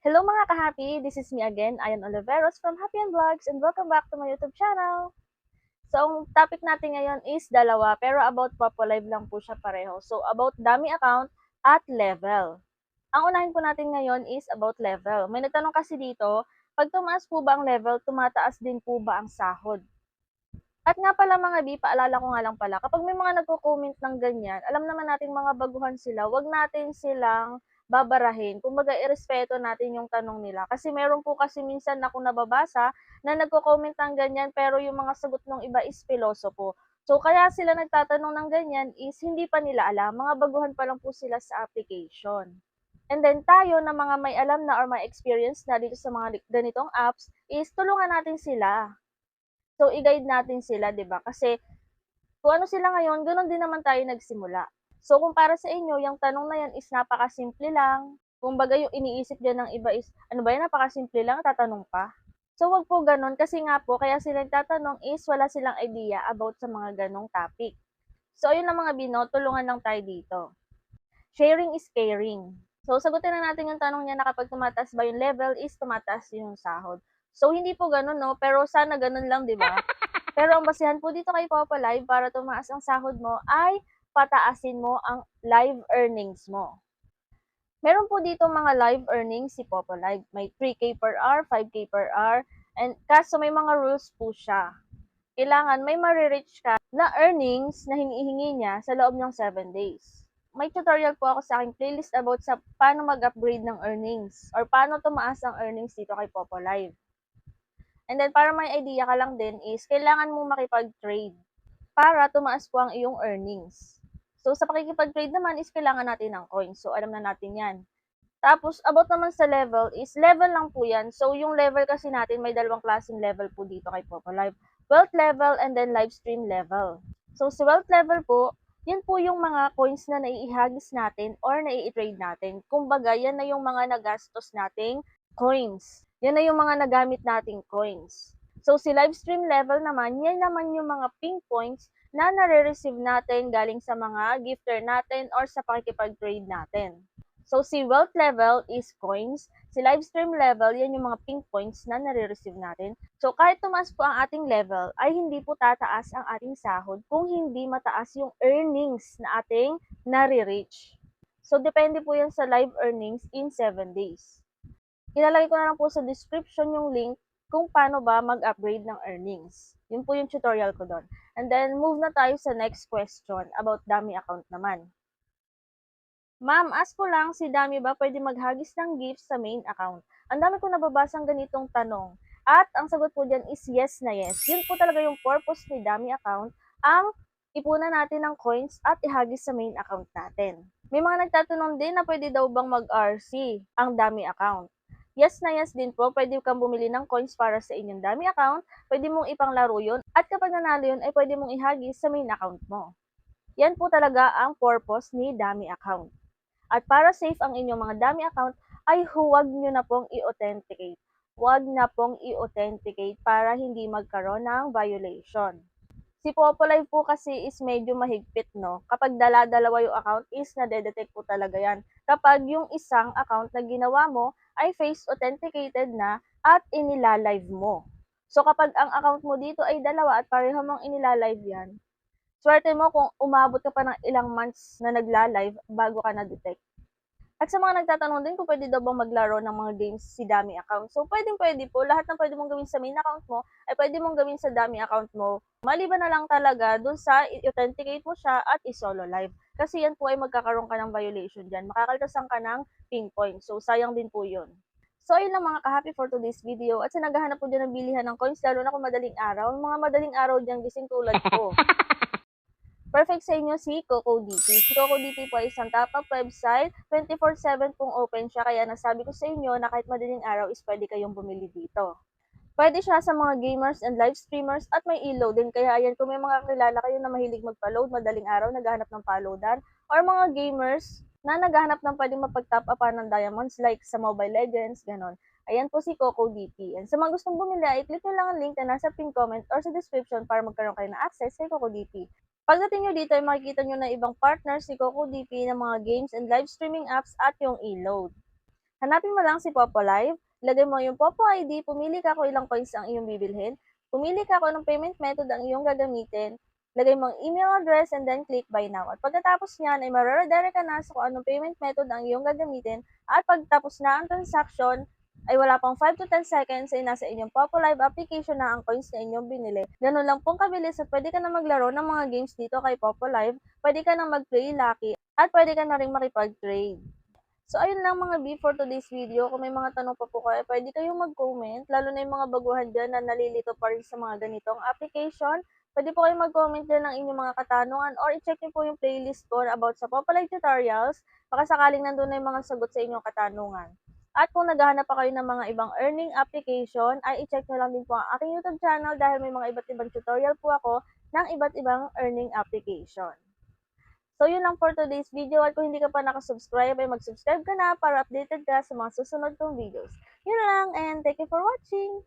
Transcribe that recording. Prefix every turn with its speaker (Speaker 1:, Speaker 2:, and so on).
Speaker 1: Hello mga ka-happy! This is me again, Ayan Oliveros from Happy and Vlogs, and welcome back to my YouTube channel. So, ang topic natin ngayon is dalawa, pero about Popolive lang po siya pareho. So, about dummy account at level. Ang unahin po natin ngayon is about level. May nagtanong kasi dito, pag tumaas po ba ang level, tumataas din po ba ang sahod? At nga pala mga B, paalala ko nga lang pala, kapag may mga nagko-comment ng ganyan, alam naman nating mga baguhan sila, wag natin silang babarahin. Kumbaga, irespeto natin yung tanong nila. Kasi meron po kasi minsan ako nababasa na nagko-comment ng ganyan, pero yung mga sagot ng iba is pilosopo. So, kaya sila nagtatanong ng ganyan is hindi pa nila alam. Mga baguhan pa lang po sila sa application. And then tayo na mga may alam na or may experience na dito sa mga ganitong apps is tulungan natin sila. So, i-guide natin sila, 'di ba? Kasi kung ano sila ngayon, gano'n din naman tayo nagsimula. So, kung para sa inyo, yung tanong na yan is napakasimple lang. Kumbaga, yung iniisip diyan ng iba is, ano ba yan, napakasimple lang, tatanong pa. So, wag po gano'n kasi nga po, kaya sila nagtatanong is wala silang idea about sa mga ganong topic. So, ayun lang mga bino, tulungan lang tayo dito. Sharing is caring. So, sagutin na natin yung tanong niya na kapag tumataas ba yung level is tumataas yung sahod. So, hindi po ganun, no? Pero sana ganun lang, di ba? Pero ang basihan po dito kay Papa Live para tumaas ang sahod mo ay pataasin mo ang live earnings mo. Meron po dito mga live earnings si Papa Live. May 3K per hour, 5K per hour, and kaso may mga rules po siya. Kailangan may marireach ka na earnings na hinihingi niya sa loob ng 7 days. May tutorial po ako sa aking playlist about sa paano mag-upgrade ng earnings or paano tumaas ang earnings dito kay Popo Live. And then, para may idea ka lang din is, kailangan mo makipag-trade para tumaas po ang iyong earnings. So, sa pakikipag-trade naman is kailangan natin ng coins. So, alam na natin yan. Tapos, about naman sa level is, level lang po yan. So, yung level kasi natin, may dalawang klaseng level po dito kay Popo Live. Wealth level and then live stream level. So, sa wealth level po, yan po yung mga coins na naiihagis natin or nai-trade natin. Kumbaga, yan na yung mga nagastos nating coins. Yan na yung mga nagamit nating coins. So, si live stream level naman, yan naman yung mga ping points na nare-receive natin galing sa mga gifter natin or sa pakikipag-trade natin. So, si wealth level is coins. Si live stream level, yan yung mga ping points na nare-receive natin. So, kahit tumaas po ang ating level, ay hindi po tataas ang ating sahod kung hindi mataas yung earnings na ating nare-reach. So, depende po yan sa live earnings in 7 days. Ilalagay ko na lang po sa description yung link kung paano ba mag-upgrade ng earnings. Yun po yung tutorial ko doon. And then, move na tayo sa next question about dummy account naman. Ma'am, ask ko lang, si Dami ba pwede maghagis ng gifts sa main account? Ang dami ko nababasang ganitong tanong. At ang sagot po dyan is yes na yes. Yun po talaga yung purpose ni Dami account, ang ipunan natin ng coins at ihagis sa main account natin. May mga nagtatanong din na pwede daw bang mag-RC ang Dami account. Yes na yes din po, pwede kang bumili ng coins para sa inyong Dami account, pwede mong ipanglaro yun, at kapag nanalo yun ay pwede mong ihagis sa main account mo. Yan po talaga ang purpose ni Dami account. At para safe ang inyong mga dummy account, ay huwag nyo na pong i-authenticate. Huwag na pong i-authenticate para hindi magkaroon ng violation. Si Popolive po kasi is medyo mahigpit, no? Kapag dala-dalawa yung account is nade-detect po talaga yan. Kapag yung isang account na ginawa mo ay face authenticated na at inilalive mo. So kapag ang account mo dito ay dalawa at pareho mong inilalive yan, swerte mo kung umabot ka pa ng ilang months na nagla-live bago ka na-detect. At sa mga nagtatanong din kung pwede daw bang maglaro ng mga games si Dami account. So, pwedeng-pwede po. Lahat ng pwede mong gawin sa main account mo, ay pwede mong gawin sa Dami account mo. Maliban na lang talaga dun sa i-authenticate mo siya at i-solo live. Kasi yan po ay magkakaroon ka ng violation dyan. Makakaltasan ka ng ping point. So, sayang din po yun. So, ayun lang mga ka-happy for today's video. At sa naghahanap po dyan ng bilihan ng coins, lalo na kung madaling araw, mga madaling araw dyan gising tulad ko. Perfect sa inyo si CocoDP. Si CocoDP po ay isang top-up website. 24/7 pong open siya. Kaya nasabi ko sa inyo na kahit madaling araw is pwede kayong bumili dito. Pwede siya sa mga gamers and live streamers at may ilo din. Kaya ayan, kung may mga kilala kayo na mahilig magpa-load, madaling araw, naghahanap ng pa-loadan, or mga gamers na naghahanap ng pwedeng mapag-top upan ng diamonds like sa Mobile Legends, ganon. Ayan po si CocoDP. And sa mga gustong bumili, i-click nyo lang ang link na nasa pin comment or sa description para magkaroon kayo ng access kay CocoDP. Pagdating nyo dito ay makikita nyo na ibang partners si CocoDP ng mga games and live streaming apps at yung e-load. Hanapin mo lang si Popo Live, ilagay mo yung Popo ID, pumili ka kung ilang coins ang iyong bibilhin, pumili ka kung anong payment method ang iyong gagamitin, lagay mo ang email address and then click buy now. At pagkatapos niyan ay mareredirect ka na sa kung anong payment method ang iyong gagamitin at pagtapos na ang transaction ay wala pang 5 to 10 seconds ay nasa inyong Popo Live application na ang coins na inyong binili. Ganun lang pong kabilis at pwede ka na maglaro ng mga games dito kay Popo Live, pwede ka na mag-play lucky at pwede ka na rin makipag-trade. So, ayun lang mga B for today's video. Kung may mga tanong pa po kayo, pwede kayong mag-comment. Lalo na yung mga baguhan dyan na nalilito pa rin sa mga ganitong application. Pwede po kayong mag-comment dyan ng inyong mga katanungan or i-check niyo po yung playlist ko about sa Populate Tutorials. Baka sakaling nandun na yung mga sagot sa inyong katanungan. At kung naghahanap pa kayo ng mga ibang earning application, ay i-check nyo lang din po ang aking YouTube channel dahil may mga iba't ibang tutorial po ako ng iba't ibang earning application. So, yun lang for today's video at kung hindi ka pa nakasubscribe ay mag-subscribe ka na para updated ka sa mga susunod kong videos. Yun lang and thank you for watching!